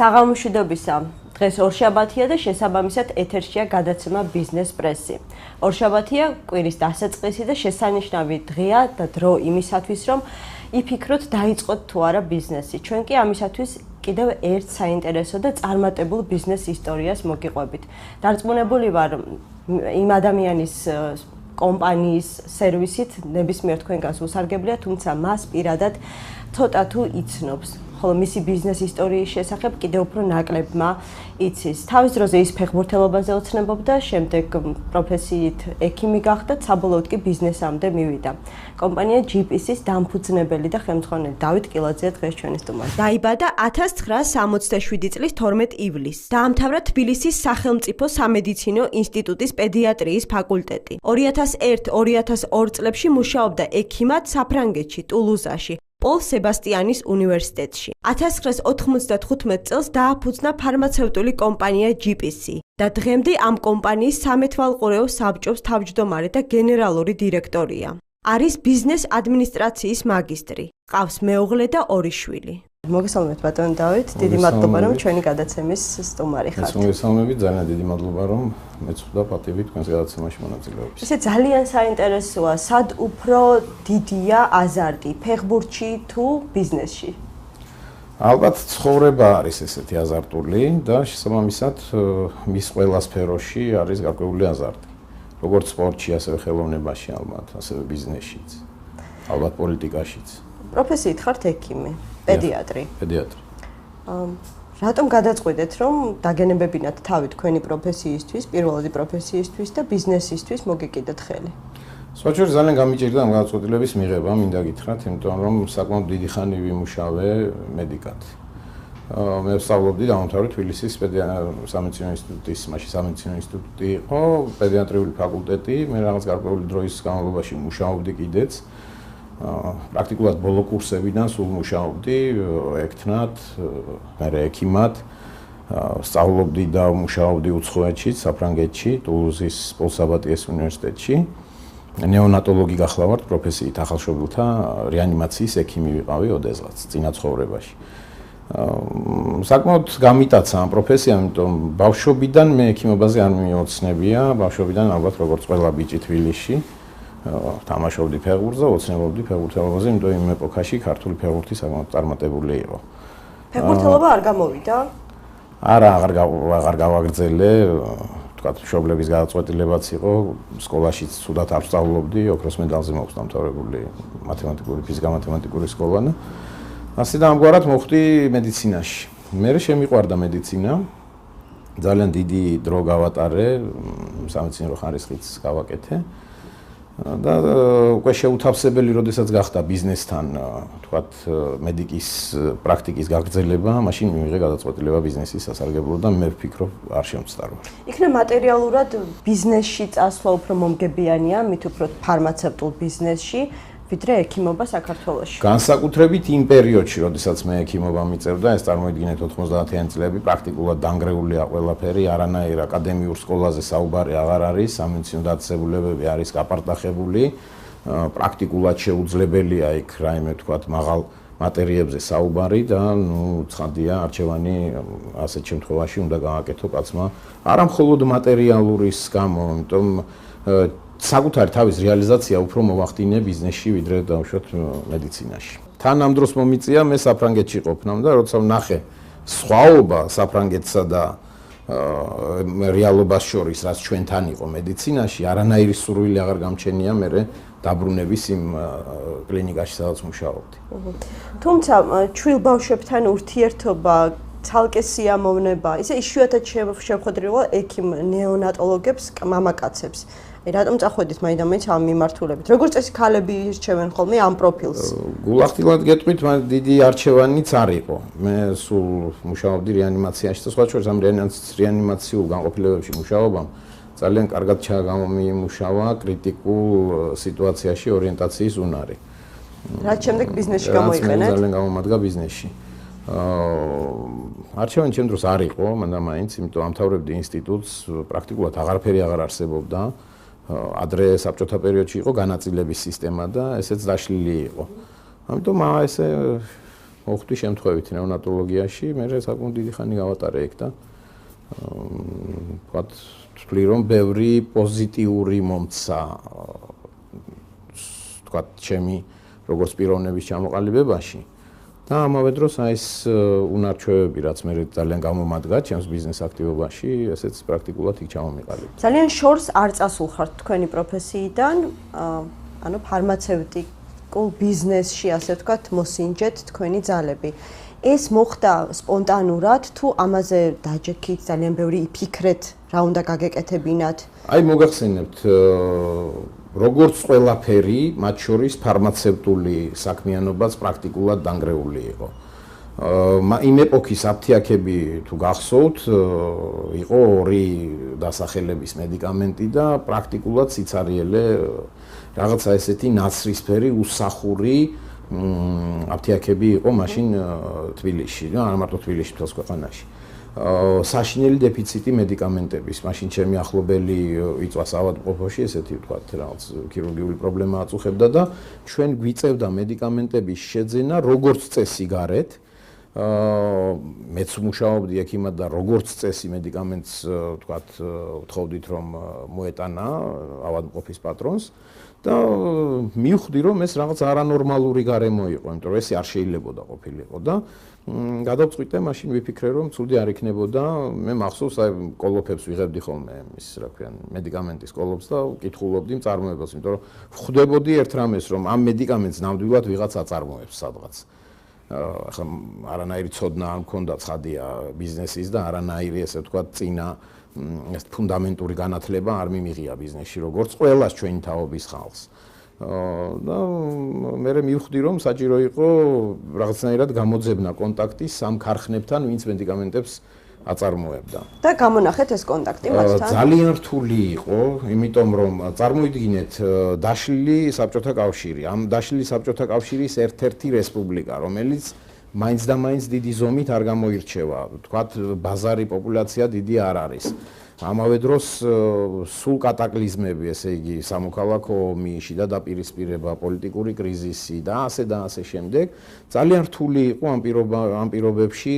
საღამოშვიდობისა. დღეს ორშაბათია და შესაბამისად ეთერშია გადაცემა ბიზნეს პრესი. ორშაბათია კვირის დასაწყისი და შესანიშნავი დღეა და დრო იმისათვის, რომ იფიქროთ დაიწყოთ თუ არა ბიზნესი. ჩვენ კი ამისათვის კიდევ ერთ საინტერესო და წარმატებულ ბიზნეს ისტორიას მოგიყვებით. დარწმუნებული ვარ იმ ადამიანის კომპანიის სერვისით ნებისმიერ თქვენგანს უსარგებლია, თუმცა მას პირადად ცოტა თუ იცნობს. ხოლო მისი ბიზნეს ისტორიის შესახებ კიდევ უფრო ნაკლებმა იცის. თავის დროზე ის ფეხბურთელობაზე ოცნებობდა, შემდეგ პროფესიით ექიმი გახდა, საბოლოოდ კი ბიზნესამდე მივიდა. კომპანია GPC-ის დამფუძნებელი და ხელმძღვანელი დავით კილაძეა დღეს ჩვენი სტუმარი. დაიბადა 1967 წლის 12 ივლისს. დაამთავრა თბილისის სახელმწიფო სამედიცინო ინსტიტუტის პედიატრიის ფაკულტეტი. 2001-2002 წლებში მუშაობდა ექიმად საფრანგეთში, ტულუზაში. პოლ სებასტიანის უნივერსიტეტში. 1995 წელს დააფუძნა ფარმაცევტული კომპანია GPC და დღემდე ამ კომპანიის სამეთვალყურეო საბჭოს თავმჯდომარე და გენერალური დირექტორია. არის ბიზნეს ადმინისტრაციის მაგისტრი. ყავს მეუღლე და 2 შვილი. მოგესალმებით ბატონ დავით, დიდი მადლობა რომ ჩვენი გადაცემის სტუმარი ხართ. მოგესალმებით, ძალიან დიდი მადლობა რომ მეცხვდა პატივი თქვენს გადაცემაში მონაწილეობის. ესე ძალიან საინტერესოა, სად უფრო დიდია აზარტი, ფეხბურთში თუ ბიზნესში? ალბათ ცხოვრება არის ესეთი აზარტული და შესაბამისად მის ყველა სფეროში არის გარკვეული აზარტი. როგორც სპორტში, ასევე ხელოვნებაში ალბათ, ასევე ბიზნესშიც. ალბათ პოლიტიკაშიც. პროფესიით ხართ ექიმი, პედიატრი. პედიატრი. რატომ გადაწყვეტეთ რომ დაგენებებინათ თავი თქვენი პროფესიისთვის, პირველადი პროფესიისთვის და ბიზნესისთვის მოგეკიდათ ხელი? სხვაჩვენს ძალიან გამიჭირდა ამ გადაწყვეტილების მიღება, მინდა გითხრათ, იმიტომ რომ საკმაოდ დიდი ხანი ვიმუშავე მედიკად. მე ვსწავლობდი დაამთავრე თბილისის სამედიცინო ინსტიტუტის, მაშინ სამედიცინო ინსტიტუტი იყო, პედიატრიული ფაკულტეტი, მე რაღაც გარკვეული დროის განმავლობაში მუშაობდი კიდეც. პრაქტიკულად ბოლო კურსებიდან სულ მუშაობდი ექთნად, მერე ექიმად, სწავლობდი და მუშაობდი უცხოეთში, საფრანგეთში, ტულუზის პოლ საბატიეს უნივერსიტეტში. ნეონატოლოგი გახლავართ პროფესიით, ახალშობილთა რეანიმაციის ექიმი ვიყავი ოდესღაც წინა ცხოვრებაში. საკმაოდ გამიტაცა ამ პროფესია, იმიტომ ბავშვობიდან მე ექიმობაზე არ მიოცნებია, ბავშვობიდან ალბათ როგორც ყველა ბიჭი თბილისში. თამაშობდი ფეხბურთს და ოცნებობდი ფეხბურთელობაზე, იმიტომ იმ ეპოქაში ქართული ფეხბურთი საკმაოდ წარმატებული იყო. ფეხბურთელობა არ გამოვიდა? არა, აღარ გავაგრძელე, თქვათ, მშობლების გადაწყვეტილებაც იყო, სკოლაშიც ცუდად არ ვსწავლობდი, ოქროს მედალზე მაქვს დამთავრებული მათემატიკური, ფიზიკა-მათემატიკური სკოლა და ასე და ამგვარად მოხვდი მედიცინაში. მე შემიყვარდა მედიცინა, ძალიან დიდი დრო გავატარე, სამეცნიერო ხარისხიც გავაკეთე. და უკვე შეუთავსებელი, როდესაც გახდა ბიზნესთან, თქვათ, მედიკის პრაქტიკის გაგრძელება, მაშინ მივიღე გადაწყვეტილება ბიზნესის სასარგებლოდ და მე ვფიქრობ, არ შემწდარ ვარ. იქნებ მატერიალურად ბიზნესში წასვლა უფრო მომგებიანია, მით უფრო ფარმაცევტულ ბიზნესში, ვიდრე ექიმობა საქართველოში. განსაკუთრებით იმ პერიოდში, როდესაც მე ექიმობა მიწევდა, ეს წარმოიდგინეთ 90-იანი წლები, პრაქტიკულად დანგრეულია ყველაფერი, არანაირ აკადემიურ სკოლაზე საუბარი აღარ არის, სამედიცინო დაწესებულებები არის გაპარტახებული, პრაქტიკულად შეუძლებელია იქ რაიმე თქვათ მაღალ მატერიებზე საუბარი და ცხადია არჩევანი ასეთ შემთხვევაში უნდა გააკეთო კაცმა, არა მხოლოდ მატერიალურის გამო, იმიტომ საკუთარი თავის რეალიზაცია უფრო მოვახდინე ბიზნესში, ვიდრე დავუშვათ მედიცინაში. თან ამ დროს მომიწია მე საფრანგეთში ყოფნამ და როცა ვნახე სხვაობა საფრანგეთსა და რეალობას შორის, რაც ჩვენთან იყო მედიცინაში, არანაირი სურვილი აღარ გამჩენია მე დაბრუნების იმ კლინიკაში, სადაც მუშაობდი. თუმცა ჩვილ ბავშვებთან ურთიერთობა, ცალკე სიამოვნება, ისე იშვიათად შევხვედრილა ექიმ ნეონატოლოგებს, მამაკაცებს. რატომ წახვედით მაინც ამ მიმართულებით? როგორც წესი ქალები ირჩევენ ხოლმე ამ პროფილს? გულახდილად გეტყვით, მაგრამ დიდი არჩევანიც არ იყო. მე სულ მუშაობდი რეანიმაციაში და სხვა შორის ამ რეანიმაციულ განყოფილებებში მუშაობამ ძალიან კარგად ჩაგამომიმუშავა კრიტიკულ სიტუაციაში ორიენტაციის უნარი. რაც შემდეგ ბიზნესში გამოიყენეთ? ძალიან გამომადგა ბიზნესში. არჩევანი ჩემ დროს არ იყო, მაგრამ მაინც, იმიტომ ამთავრებდი ინსტიტუტს, პრაქტიკულად აღარაფერი აღარ არსებობდა. ადრე საბჭოთა პერიოდში იყო განაწილების სისტემა და ესეც დაშლილი იყო. ამიტომ ესე მოხვდი შემთხვევით ნეონატოლოგიაში, მე საკმაოდ დიდი ხანი გავატარე ეგ და ვთქვათ, ვთვლი რომ ბევრი პოზიტიური მომცა ვთქვათ, ჩემი როგორც პიროვნების ჩამოყალიბებაში და ამავე დროს აი ეს უნარჩვევები, რაც მე ძალიან გამომადგა ჩემს ბიზნეს აქტივობაში, ესეც პრაქტიკულად იქ ჩამომიყალიბდა. ძალიან შორს არ წასულხართ თქვენი პროფესიიდან, ანუ ფარმაცევტიკულ ბიზნესში, ასე ვთქვათ, მოსინჯეთ თქვენი ძალები. ეს მოხდა სპონტანურად თუ ამაზე დაჯექით, ძალიან ბევრი იფიქრეთ, რა უნდა გაგეკეთებინათ? აი მოგახსენებთ როგორც ყველაფერი, მათ შორის ფარმაცევტული საქმიანობაც პრაქტიკულად დანგრეული იყო. იმ ეპოქის აფთიაქები თუ გახსოვთ, იყო ორი დასახელების მედიკამენტი და პრაქტიკულად სიცარიელე რაღაცა ესეთი ნაცრისფერი, უსახური აფთიაქები იყო მაშინ თბილისში, არა მარტო თბილისში, მთელს ქვეყანაში. საშინელი დეფიციტი მედიკამენტების. მაშინ ჩემი ახლობელი იწვას ავადმყოფოში, ესეთი ვთქვათ, რაღაც ქირურგიული პრობლემა აწუხებდა და ჩვენ გვიწევდა მედიკამენტების შეძენა როგორც წესი გარეთ. მეც მუშაობდი ექიმად და როგორც წესი მედიკამენტს ვთქვათ, ვთხოვდით რომ მოეტანა ავადმყოფის პატრონს და მივხვდი რომ ეს რაღაც არანორმალური გარემო იყო, იმიტომ რომ ესე არ შეიძლებოდა ყოფილიყო და გადავწყვიტე, მაშინ ვიფიქრე რომ ცუდი არ იქნებოდა, მე მახსოვს აი კოლოფებს ვიღებდი ხოლმე ის რა ქვია მედიკამენტის კოლოფს და ვკითხულობდი მწარმოებელს, იმიტომ რომ ვხვდებოდი ერთ რამეს რომ ამ მედიკამენტს ნამდვილად ვიღაც აწარმოებს სადღაც. ახლა არანაირი ცოდნა არ მქონდა ცხადია ბიზნესის და არანაირი ესე ვთქვათ წინა ეს ფუნდამენტური განათლება არ მიმიღია ბიზნესში როგორც ყველას ჩვენი თაობის ხალხს. და მე მივხვდი რომ საჭირო იყო რაღაცნაირად გამოძებნა კონტაქტი სამ ქარხნებთან, ვინც მედიკამენტებს აწარმოებდა. და გამონახეთ ეს კონტაქტი მასთან? ძალიან რთული იყო, იმიტომ რომ წარმოიდგინეთ დაშლილი საბჭოთა კავშირი, ამ დაშლილი საბჭოთა კავშირის ერთ-ერთი რესპუბლიკა, რომელიც მაინც და მაინც დიდი ზომით არ გამოირჩევა. ვთქვათ, ბაზარი პოპულაცია დიდი არ არის. ამავე დროს სულ კატაკლიზმები, ესე იგი, სამოქალაქო ომი, შიდა დაპირისპირება, პოლიტიკური კრიზისი და ასე შემდეგ, ძალიან რთული იყო ამ პირობებში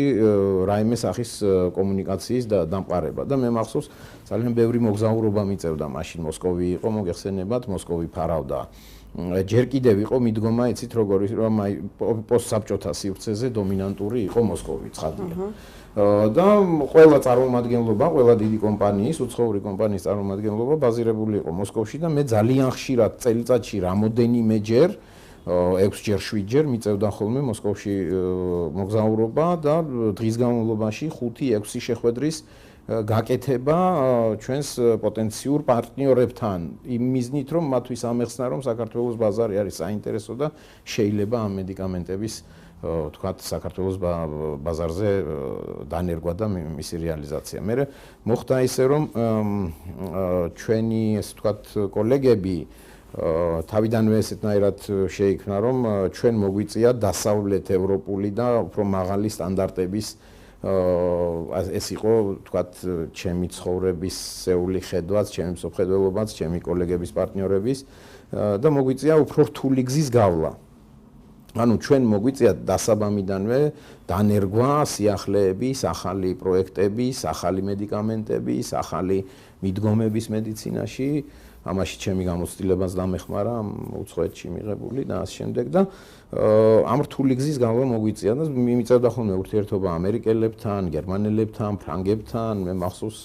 რაიმე სახის კომუნიკაციის და დამყარება და მე მახსოვს, ძალიან ბევრი მოგზაურობა მიწევდა მაშინ მოსკოვი იყო, მოგეხსენებათ, მოსკოვი ფარავდა. ჯერ კიდევ იყო მიდგომა, იცით როგორი, რომ აი პოსტსაბჭოთა სივრცეზე დომინანტური იყო მოსკოვი, ცხადია. და ყველა წარმომადგენლობა, ყველა დიდი კომპანიის, უცხოური კომპანიის წარმომადგენლობა ბაზირებული იყო მოსკოვში და მე ძალიან ხშირად წელიწადში რამოდენიმეჯერ 6-ჯერ 7-ჯერ მიწევდა ხოლმე მოსკოვში მოგზაურობა და დღის განმავლობაში 5-6 შეხვედრის გაკეთება ჩვენს პოტენციურ პარტნიორებთან იმ მიზნით რომ მათთვის ამეხსნა რომ საქართველოს ბაზარი არის საინტერესო და შეიძლება ამ მედიკამენტების ვთქვათ საქართველოს ბაზარზე დანერგვა და მისი რეალიზაცია. მე მოხდა ისე რომ ჩვენი ესე ვთქვათ კოლეგები თავიდანვე ესეთნაირად შეიქმნა რომ ჩვენ მოგვიწია დასავლეთ ევროპული და უფრო მაღალი სტანდარტების ეს იყო ვთქვათ ჩემი ცხოვრებისეული ხედვაც, ჩემი მსოფლმხედველობაც, ჩემი კოლეგების პარტნიორების და მოგვიწია უფრო რთული გზის გავლა. ანუ ჩვენ მოგვიწია დასაბამიდანვე დანერგვა სიახლეების, ახალი პროექტების, ახალი მედიკამენტების, ახალი მიდგომების მედიცინაში, ამაში ჩემი გამოცდილებაც დამეხმარა უცხოეთში მიღებული და ასე შემდეგ და ამ რთული გზის გავლა მოგვიწია და მიმიწევდა ხოლმე ურთიერთობა ამერიკელებთან, გერმანელებთან, ფრანგებთან, მე მახსოვს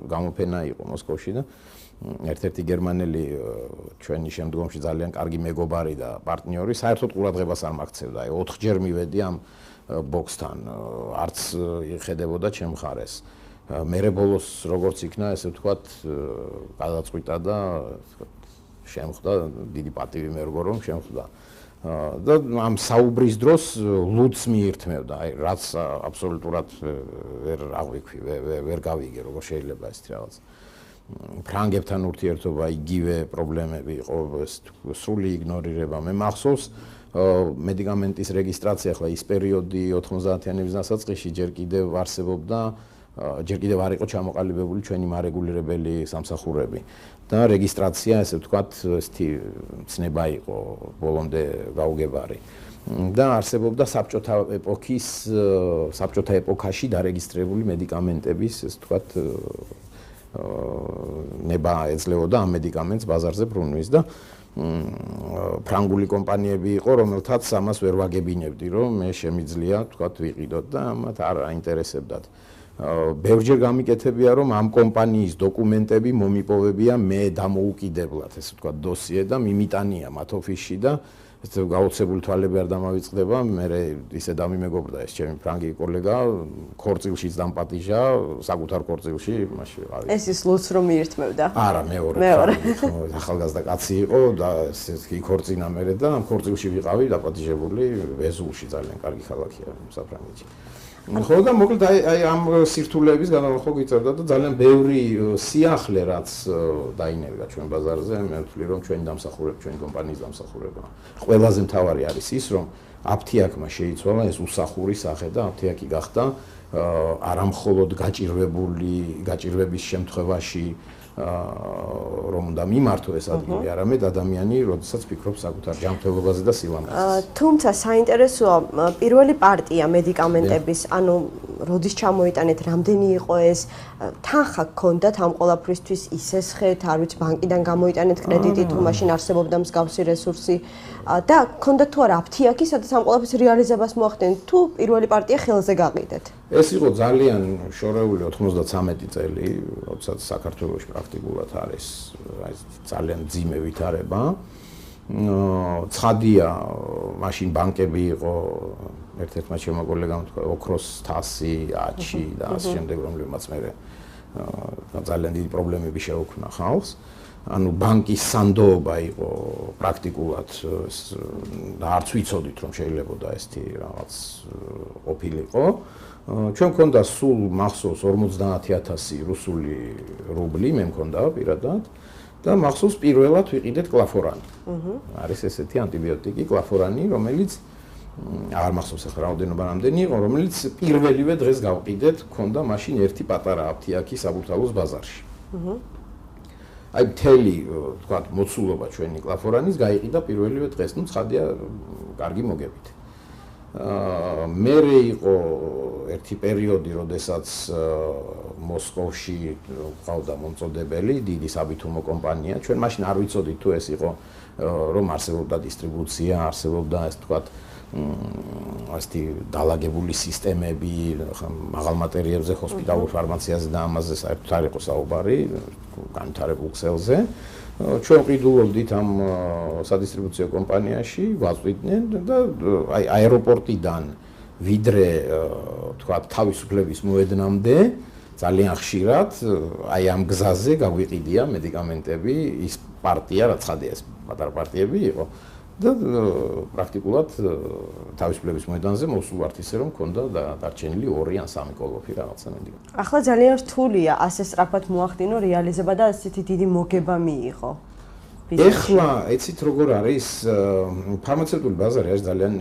გამოფენა იყო მოსკოვში და ერთ-ერთი გერმანელი ჩვენი შემდგომში ძალიან კარგი მეგობარი და პარტნიორი საერთოდ ყურადღებას არ მაქცევდა. აი 4-ჯერ მივედი ამ ბოქსთან, არც ხედებოდა ჩემ მხარეს. მერე ბოლოს როგორც იქნა, ესე ვთქვათ, გადაწყვიტა და შემხვდა, დიდი პატივი მე როგორ რომ შემხვდა. და ამ საუბრის დროს ლუდს მიირთმევდა, აი რაც აბსოლუტურად ვერ აღვიქვი, ვერ გავიგე როგორ შეიძლება ეს რაღაც. ფრანგებთან ურთიერთობა იგივე პრობლემები იყო, სრული იგნორირება. მე მახსოვს მედიკამენტის რეგისტრაცია, ახლა ის პერიოდი 90-იანების დასაწყისში ჯერ კიდევ არსებობდა ჯერ კიდევ არ იყო ჩამოყალიბებული ჩვენი მარეგულირებელი სამსახურები და რეგისტრაცია, ესე ვთქვათ, ესეთი ცნება იყო ბოლომდე გაუგებარი. და არსებობდა საბჭოთა ეპოქაში დარეგისტრირებული მედიკამენტების, ესე ვთქვათ, ნება ეძლეოდა ამ მედიკამენტს ბაზარზე ბრუნვის და ფრანგული კომპანიები იყო, რომელთაც ამას ვერ ვაგებინებდი, რომ მე შემიძლია, ვთქვათ, ვიყიდოთ და ამათ არ აინტერესებდათ. ბევრჯერ გამიკეთებია, რომ ამ კომპანიის დოკუმენტები მომიპოვებია მე დამოუკიდებლად, ესე ვთქვათ, დოსიე და მიმიტანია მათ ოფისში და ეს გაოცებული თვალები არ დამავიწყდება, მე ისე დამიმეგობრდა ეს ჩემი ფრანგი კოლეგა, ქორწილშიც დამპატიჟა, საკუთარ ქორწილში, მაშინ არის. ეს ის ლუც რომ მიირთმევდა? არა, მეორე. ახალგაზრდა კაცი იყო და ესე იქორწინა მერე და ამ ქორწილში ვიყავი დაპატიჟებული ვეზულში, ძალიან კარგი ქალაქია საფრანგეთში. ხო და მოკლედ აი ამ სირთულეების განაახო გიწევდა და ძალიან ბევრი სიახლე რაც დაინერგა ჩვენ ბაზარზე, მე ვთვლი რომ ჩვენი დამსახურება, ჩვენი კომპანიის დამსახურება. ყველაზე მთავარი არის ის, რომ აფთიაქმა შეიცვალა ეს უსახური სახე და აფთიაქი გახდა არა მხოლოდ გაჭირვების შემთხვევაში რომ უნდა მიმართო ეს ადგილი, არამედ ადამიანი, როდესაც ფიქრობს საკუთარ ჯანმრთელობაზე და სილამაზეზე. თუმცა საინტერესოა პირველი პარტია მედიკამენტების, ანუ როდის ჩამოიტანეთ, რამდენი იყო ეს, თანხა გქონდათ ამ ყველაფრისთვის ისესხეთ, არ ვიცი, ბანკიდან გამოიტანეთ კრედიტი, თუ მაშინ არსებობდა მსგავსი რესურსი და გქონდათ თუ არა აფთიაქი, სადაც ამ ყველაფრის რეალიზებას მოახდენთ, თუ პირველი პარტია ხელზე გაყიდეთ? ეს იყო ძალიან შორეული 93 წელი, როდესაც საქართველოში პრაქტიკულად არის ძალიან ძიმე ვითარება. ცხადია, მაშინ ბანკები იყო ერთ-ერთმა ჩემო კოლეგამ თქვა ოქროს თასი, აჩი და ასე შემდეგ, რომლებმაც მე ძალიან დიდი პრობლემები შეუქმნა ხალხს. ანუ ბანკის სანდოობა იყო პრაქტიკულად და არც ვიცოდით რომ შეიძლებოდა ესეთი რაღაც ყოფილიყო. ჩვენ მქონდა სულ მახსოვს 50000 რუსული რუბლი მე მქონდა პირადად და მახსოვს პირველად ვიყიდეთ კლაფორანი. არის ესეთი ანტიბიოტიკი კლაფორანი, რომელიც არ მახსოვს ახლა რაოდენობა რამდენი იყო, რომელიც პირველივე დღეს გავყიდეთ, მქონდა მაშინ ერთი პატარა აფთიაქი საბურთალოს ბაზარში. აი მთელი, ვთქვათ, მოცულობა ჩვენი კლაფორანის გაიყიდა პირველივე დღეს, ну ცხადია, კარგი მოგებით. მერე იყო ერთი პერიოდი, როდესაც მოსკოვში ყავდა მომწოდებელი, დიდი საბითუმო კომპანია. ჩვენ მაშინ არ ვიცოდით თუ ეს იყო, რომ არსებობდა დისტრიბუცია, არსებობდა ეს ვთქვათ, ასეთი დალაგებული სისტემები, მაღალ მატერიებზე, ჰოსპიტალურ ფარმაციაზე და ამაზე საერთოდ არ იყო საუბარი, განვითარებულ ქსელზე. ჩვენ ვყიდულობდით ამ სადისტრიბუციო კომპანიაში, ვაწვიდნენ და აი აეროპორტიდან ვიდრე ვთქვათ თავისუფლების მოედნამდე ძალიან ხშირად აი ამ გზაზე გაგვიყიდია მედიკამენტები, ის პარტია, რაც ხადია ეს პატარა პარტიები იყო და პრაქტიკულად თავისუფლების მოედანზე მოსულ ვართ ისე რომ მქონდა დარჩენილი 2 ან 3 კოლოფი რაღაცა მედიკამენტი. ახლა ძალიან რთულია ასე სწრაფად მოახდინო რეალიზება და ასეთი დიდი მოგება მიიღო. ეხლა ეცით როგორ არის ფარმაცევტული ბაზარი არის ძალიან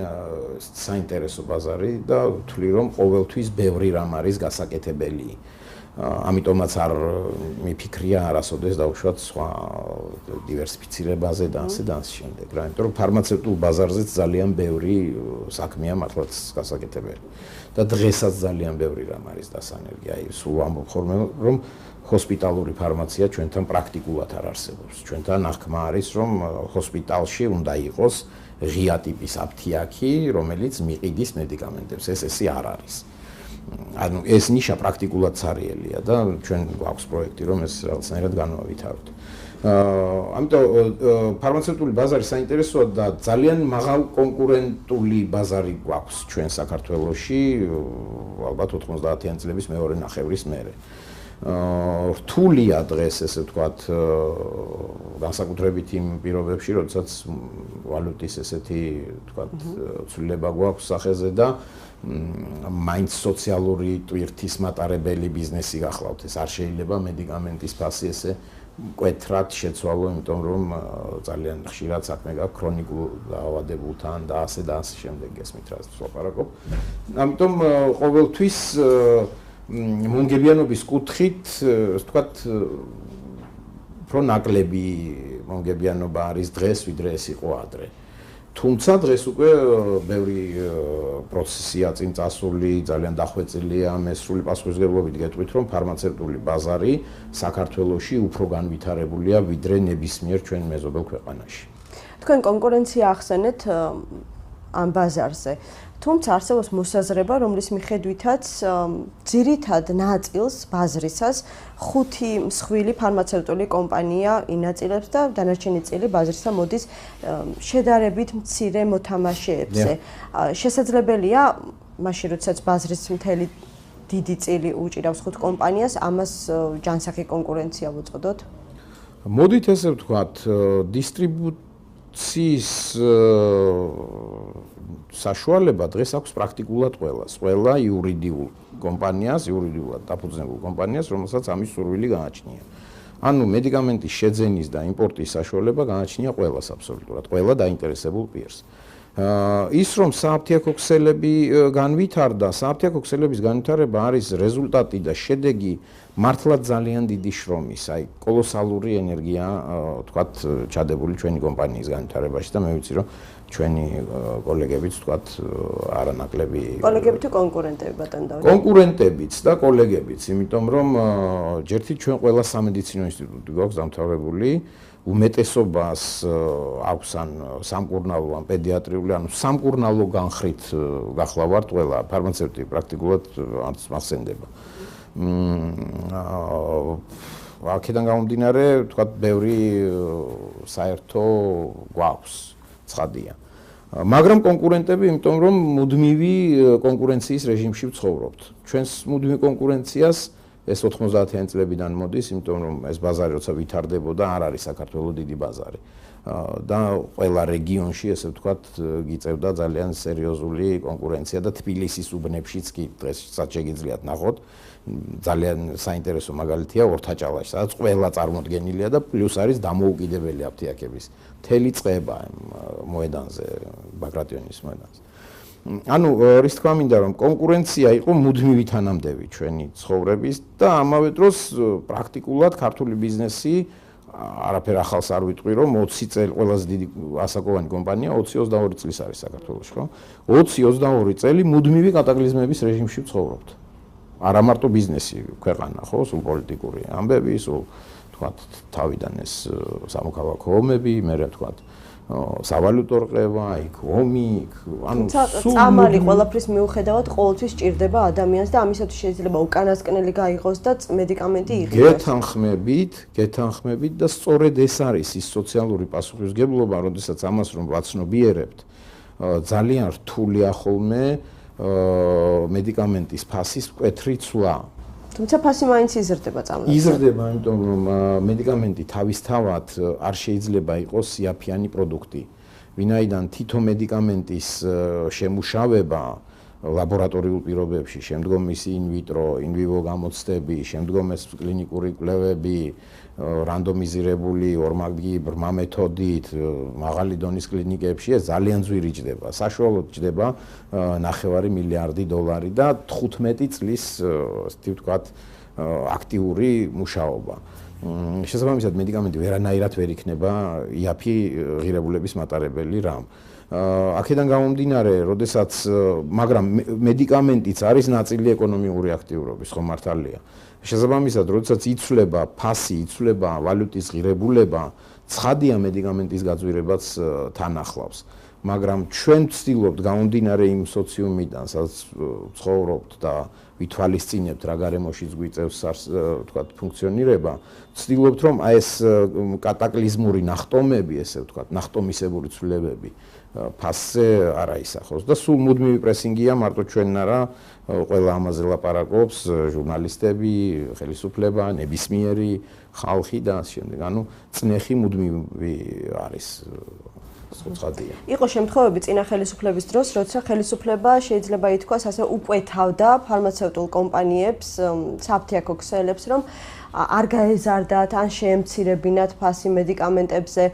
საინტერესო ბაზარი და ვთვლი რომ ყოველთვის ბევრი რამ არის გასაკეთებელი. ამიტომაც არ მიფიქრია არასოდეს დავუშვათ სხვა დივერსიფიცირებაზე და ასე და ასე შემდეგ რა, იმიტომ რომ ფარმაცევტულ ბაზარზეც ძალიან ბევრი საქმეა მართლაც გასაკეთებელი და დღესაც ძალიან ბევრი რამ არის დასანერგი. აი სულ ამბობ ხოლმე რომ ჰოსპიტალური ფარმაცია ჩვენთან პრაქტიკულად არ არსებობს. ჩვენთან აღქმა არის რომ ჰოსპიტალში უნდა იყოს ღია ტიპის აფთიაქი, რომელიც მიყიდის მედიკამენტებს. ესე არ არის. ანუ ეს ნიშა პრაქტიკულად ცარიელია და ჩვენ გვაქვს პროექტი რომ ეს რაღაცნაირად განვავითაროთ. ამიტომ ფარმაცევტული ბაზარი საინტერესოა და ძალიან მაღალ კონკურენტული ბაზარი გვაქვს ჩვენ საქართველოში, ალბათ 90-იანი წლების მეორე ნახევრის მერე. რთულია დღეს ესე ვთქვათ განსაკუთრებით იმ პირობებში, როდესაც ვალუტის ესეთი ვთქვათ ცვლილება გვაქვს სახეზე და მაინც სოციალური ტვირთის მატარებელი ბიზნესი გახლავთ. ეს არ შეიძლება მედიკამენტის ფასი ესე მკვეთრად შეცვალო, იმიტომ რომ ძალიან ხშირად საქმე გაქვს ქრონიკულ დაავადებულთან და ასე შემდეგ გესმით რაც ვსვაპარაკობ. ამიტომ ყოველთვის მომგებიანობის კუთხით, ასე ვთქვათ, უფრო ნაკლები მომგებიანობა არის დღეს, ვიდრე ეს იყო ადრე. თუმცა დღეს უკვე ბევრი პროცესია წინ წასული, ძალიან დახვეწილია, მე სრული პასუხისმგებლობით გეტყვით, რომ ფარმაცევტული ბაზარი საქართველოში უფრო განვითარებულია, ვიდრე ნებისმიერ ჩვენ მეზობელ ქვეყანაში. თქვენ კონკურენცია ახსენეთ ამ ბაზარზე. თუმცა არსებობს მოსაზრება, რომლის მიხედვითაც ძირითად ნაწილს ბაზრისას 5 მსხვილი ფარმაცევტული კომპანია ინაწილებს და დანარჩენი წილი ბაზრისა მოდის შედარებით მცირე მოთამაშეებზე. შესაძლებელია, მაშინ როდესაც ბაზრის მთელი დიდი წილი უჭირავს 5 კომპანიას, ამას ჯანსაღი კონკურენცია ვუწოდოთ? მოდით ესე ვთქვათ, დისტრიბუციის საშუალება დღეს აქვს პრაქტიკულად ყველას. ყველა იურიდიულ კომპანიას, იურიდიულად დაფუძნებულ კომპანიას, რომელსაც ამის სურვილი გააჩნია. ანუ მედიკამენტის შეძენის და იმპორტის საშუალება გააჩნია ყველას აბსოლუტურად, ყველა დაინტერესებულ პირს. ის რომ სააფთიაქო ქსელები განვითარდა, სააფთიაქო ქსელების განვითარება არის რეზულტატი და შედეგი მართლაც ძალიან დიდი შრომის, აი კოლოსალური ენერგია, თქვათ, ჩადებული ჩვენი კომპანიის განვითარებაში და მე ვიცი, რომ ჩვენი კოლეგებიც, თქვათ, არანაკლები კოლეგები თუ კონკურენტები ბატონ დავით? კონკურენტებიც და კოლეგებიც, იმიტომ რომ ჯერთით ჩვენ ყველა სამედიცინო ინსტიტუტი გვაქვს დამთავრებული, უმეტესობას აქვს ან სამკურნალო ან პედიატრიული, ანუ სამკურნალო განხრით გახლავართ ყველა ფარმაცევტი პრაქტიკულად არც მახსენდება. აქედან გამომდინარე, ვთქვათ, ბევრი საერთო გვაქვს ცხადია. მაგრამ კონკურენტები, იმიტომ რომ მუდმივი კონკურენციის რეჟიმში ვცხოვრობთ. ჩვენს მუდმივ კონკურენციას ეს 90-იანი წლებიდან მოდის, იმიტომ რომ ეს ბაზარი როცა ვითარდებოდა, არ არის საქართველოს დიდი ბაზარი. და ყველა რეგიონში, ესე ვთქვათ, გიწევდა ძალიან სერიოზული კონკურენცია და თბილისის უბნებშიც კი დღესაც შეგიძლიათ ნახოთ. ძალიან საინტერესო მაგალითია ორთაჭალაში, სადაც ყველა წარმოდგენილია და პლუს არის დამოუკიდებელი აფთიაქების მთელი წყება მოედანზე, ბაგრატიონის მოედანზე. ანუ რის თქმა მინდა, რომ კონკურენცია იყო მუდმივი თანამდევი ჩვენი ცხოვრების და ამავე დროს პრაქტიკულად ქართული ბიზნესი არაფერ ახალს არ ვიტყვი, რომ 20 წელი ყველაზე დიდი ასაკოვანი კომპანია 20-22 წლის არის საქართველოში, ხო? 20-22 წელი მუდმივი კატაკლიზმების რეჟიმში ვცხოვრობთ. არა მარტო ბიზნესი, ქვეყანა, ხო, სულ პოლიტიკური ამბები, სულ თქვათ, თავიდან ეს სამოქალაქო ომები, მერე თქვათ, სავალუტო რყევა, იქ ომი, ანუ სულ წამალი ყველაფრის მიუხედავად ყოველთვის სჭირდება ადამიანს და ამისათვის შეიძლება უკანასკნელი გაიღოს და მედიკამენტი იღოს. გეთანხმებით და სწორედ ეს არის ის სოციალური პასუხისმგებლობა, როდესაც ამას რომ ვაცნობიერებთ, ძალიან რთულია ხოლმე მედიკამენტის ფასის მკვეთრი ცვლა. თუმცა ფასი მაინც იზრდება წამლებში. იზრდება, იმიტომ რომ მედიკამენტი თავისთავად არ შეიძლება იყოს იაფიანი პროდუქტი. ვინაიდან თითო მედიკამენტის შემუშავება ლაბორატორიულ პირობებში, შემდგომ მისი ინვიტრო, ინვივო გამოცდები, შემდგომ ეს კლინიკური კვლევები, რანდომიზირებული ორმაგი ბრმა მეთოდით, მაღალი დონის კლინიკებში ეს ძალიან ძვირი ჯდება. საშუალოდ ჯდება $9 მილიარდი და 15 წლის, ასე ვთქვათ, აქტიური მუშაობა. შესაბამისად, მედიკამენტი ვერანაირად ვერ იქნება იაფი ღირებულების მატარებელი რამ. აქედან გამომდინარე, როდესაც, მაგრამ მედიკამენტიც არის ნაწილი ეკონომიკური აქტიურობის, ხო მართალია. შესაბამისად, როდესაც იცვლება ფასი, იცვლება ვალუტის ღირებულება, ცხადია მედიკამენტის გაძვირებაც თან ახლავს. მაგრამ ჩვენ ვცდილობთ გამომდინარე იმ სოციუმიდან, სადაც ცხოვრობთ და ვითვალისწინებთ რა გარემოშიც გვიწევს ვთქვათ ფუნქციონირება, ვცდილობთ რომ აი ეს კატაკლიზმური ნახტომები, ესე ვთქვათ, ნახტომისებური ცვლილებები ფასზე არ აისახოს და სულ მუდმივი პრესინგია, მარტო ჩვენ არა, ყველა ამაზე ლაპარაკობს, ჟურნალისტები, ხელისუფლება, ნებისმიერი ხალხი და ამ შემდეგ. ანუ წნეხი მუდმივი არის. იყო შემთხვევები წინა ხელისუფლების დროს, როცა ხელისუფლება შეიძლება ითქვას ასე უკვეთავდა ფარმაცევტულ კომპანიებს, საფთიაქო ქსელებს, რომ არ გაეზარდათ ან შეემცირებინათ ფასი მედიკამენტებზე.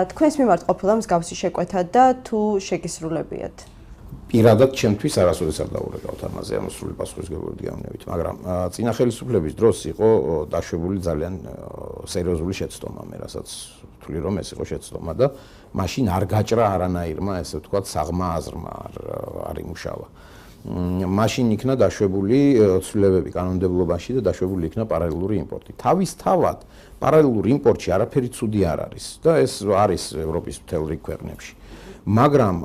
თქვენს მიმართ ყოფილა მსგავსი შეკვეთა და თუ შეგისრულებიათ? პირადად ჩემთვის არასოდეს არ დავურეკავთ ამაზე, ანუ სრული პასუხისმგებლობით გამნევით, მაგრამ წინა ხელისუფლების დროს იყო დაშვებული ძალიან სერიოზული შეცდომა, მე რასაც ვთვლი რომ ეს იყო შეცდომა და მაშინ არ გაჭრა არანაირმა, ესე ვთქვათ, საღმა აზრმა არ იმუშავა. მაშინ იქნა დაშვებული ცვლილებები კანონმდებლობაში და დაშვებული იქნა პარალელური იმპორტი. თავისთავად პარალელურ იმპორტში არაფერი ცუდი არ არის და ეს არის ევროპის მთელ რიგ ქვეყნებში. მაგრამ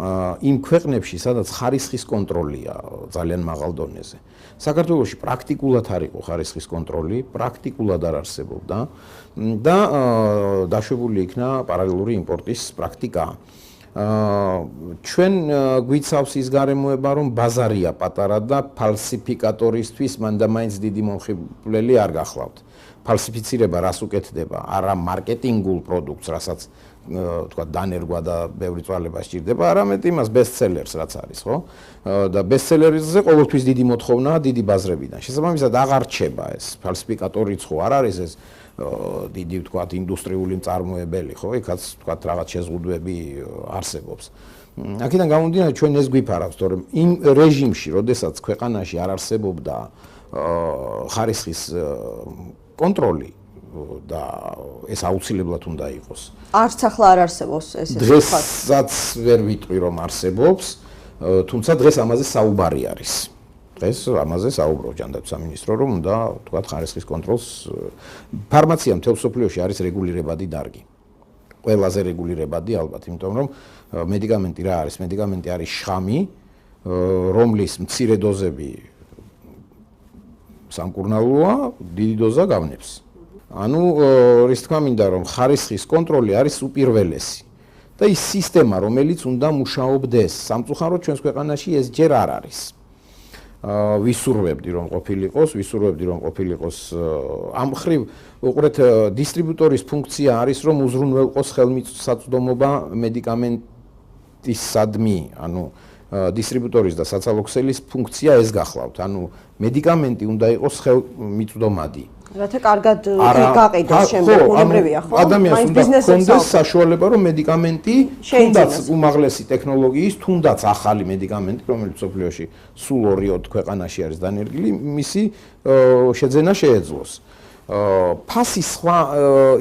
იმ ქვეყნებში, სადაც ხარისხის კონტროლია ძალიან მაღალ დონეზე. საქართველოში პრაქტიკულად არ იყო ხარისხის კონტროლი, პრაქტიკულად არ არსებობდა და დაშვებული იქნა პარალელური იმპორტის პრაქტიკა. ჩვენ გვიცავს ის გარემოება, რომ ბაზარია პატარა და ფალსიფიკატორისთვის მან და მაინც დიდი მომხიბვლელი არ გახლავთ. ფალსიფიცირება რას უკეთდება? არა მარკეტინგულ პროდუქტს, რასაც თქვა დანერგვა და ბევრი წვალება სჭირდება, არამედ იმას ბესტსელერს რაც არის, ხო? და ბესტსელერზე ყოველთვის დიდი მოთხოვნაა დიდი ბაზრებიდან. შესაბამისად აღარ რჩება ეს ფალსიფიკატორიც ხო არ არის ეს დიდი თქვა ინდუსტრიული მწარმოებელი, ხო? იქაც თქვა რაღაც შეზღუდვები არსებობს. აქედან გამომდინარე ჩვენ ეს გვიფარავთ, რომ იმ რეჟიმში, როდესაც ქვეყანაში არ არსებობდა ხარისხის კონტროლი და ეს აუცილებლად უნდა იყოს. არც ახლა არ არსებობს ესე ვთქვათ. დღესაც ვერ ვიტყვი რომ არსებობს, თუმცა დღეს ამაზე საუბარი არის. დღეს ამაზე საუბრობს ჯანდაცვის სამინისტრო, რომ უნდა ვთქვათ ხარისხის კონტროლს ფარმაცია მთელ მსოფლიოში არის რეგულირებადი დარგი. ყველაზე რეგულირებადი ალბათ, იმიტომ რომ მედიკამენტი რა არის? მედიკამენტი არის შხამი, რომლის მცირე დოზები სამკურნალოა, დიდი დოზა გავნებს. ანუ რის თქმა მინდა რომ ხარისხის კონტროლი არის უპირველესი და ის სისტემა რომელიც უნდა მუშაობდეს სამწუხაროდ ჩვენს ქვეყანაში ეს ჯერ არ არის. ვისურვებდი რომ ყოფილიყოს ამ ხრივ უყურეთ დისტრიბუტორის ფუნქცია არის რომ უზრუნველყოს ხელმისაწვდომობა მედიკამენტისადმი, ანუ დისტრიბუტორის და საცალო ქსელის ფუნქცია ეს გახლავთ, ანუ მედიკამენტი უნდა იყოს ხელმისაწვდომადი. რათა კარგად გაყიდოს შემდეგ უნებრივია ხო? ადამიანს უნდა ჰქონდეს საშუალება რომ მედიკამენტი თუნდაც უმაღლესი ტექნოლოგიის, თუნდაც ახალი მედიკამენტი, რომელიც მსოფლიოში სულ 2-3 ქვეყანაში არის დანერგილი, მისი შეძენა შეეძლოს. ფასი სხვა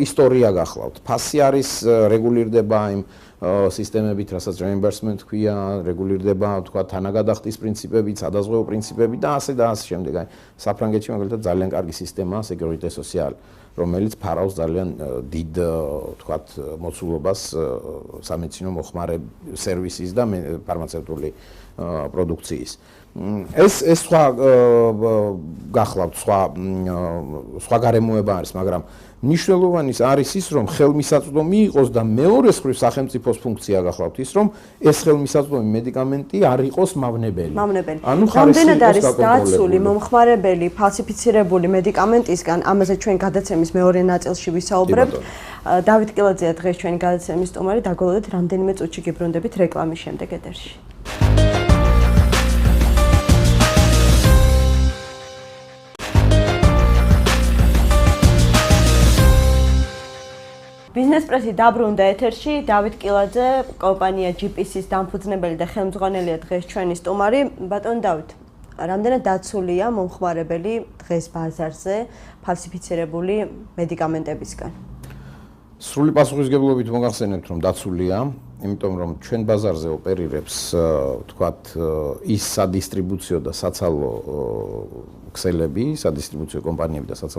ისტორია გახლავთ. ფასი არის რეგულირდება იმ სისტემებით, რასაც reimbursement ქვია, რეგულირდება, თქვა თანაგადახდის პრინციპებით, სადაზღვევო პრინციპებით და ასე და ასე შემდეგ. აი, საფრანგეთში მაგალითად ძალიან კარგი სისტემაა Sécurité Sociale, რომელიც ფარავს ძალიან დიდ, თქვა, მოცულობას სამედიცინო მოხმარე სერვისის და ფარმაცევტული პროდუქციის. ეს სხვა გახლავთ, სხვა გარემოება არის, მაგრამ მნიშვნელოვანი არის ის, რომ ხელმისაწვდომი იყოს და მეორე მხრივ სახელმწიფოს ფუნქცია გახლავთ ის, რომ ეს ხელმისაწვდომი მედიკამენტი არ იყოს მავნებელი. ანუ რამდენად არის დაცული მომხმარებელი ფალსიფიცირებული მედიკამენტისგან, ამაზე ჩვენ გადაცემის მეორე ნაწილში ვისაუბრებთ. დავით კილაძეა დღეს ჩვენი გადაცემის სტუმარი, დაგვალოდეთ რამდენიმე წუთში გიბრუნდებით რეკლამის შემდეგ ეთერში. ბიზნეს პრესი დაბრუნდა ეთერში, დავით კილაძე, კომპანია GPC-ის დამფუძნებელი და ხელმძღვანელია დღეს ჩვენი სტუმარი. ბატონ დავით, რამდენად დაცულია მომხმარებელი დღეს ბაზარზე ფალსიფიცირებული მედიკამენტებისგან? სრული პასუხისმგებლობით მოგახსენებთ, რომ დაცულია, იმიტომ რომ ჩვენ ბაზარზე ოპერირებს, ვთქვათ, ის სადისტრიბუციო და საცალო ქსელები, სადისტრიბუციო კომპანიები და საცალო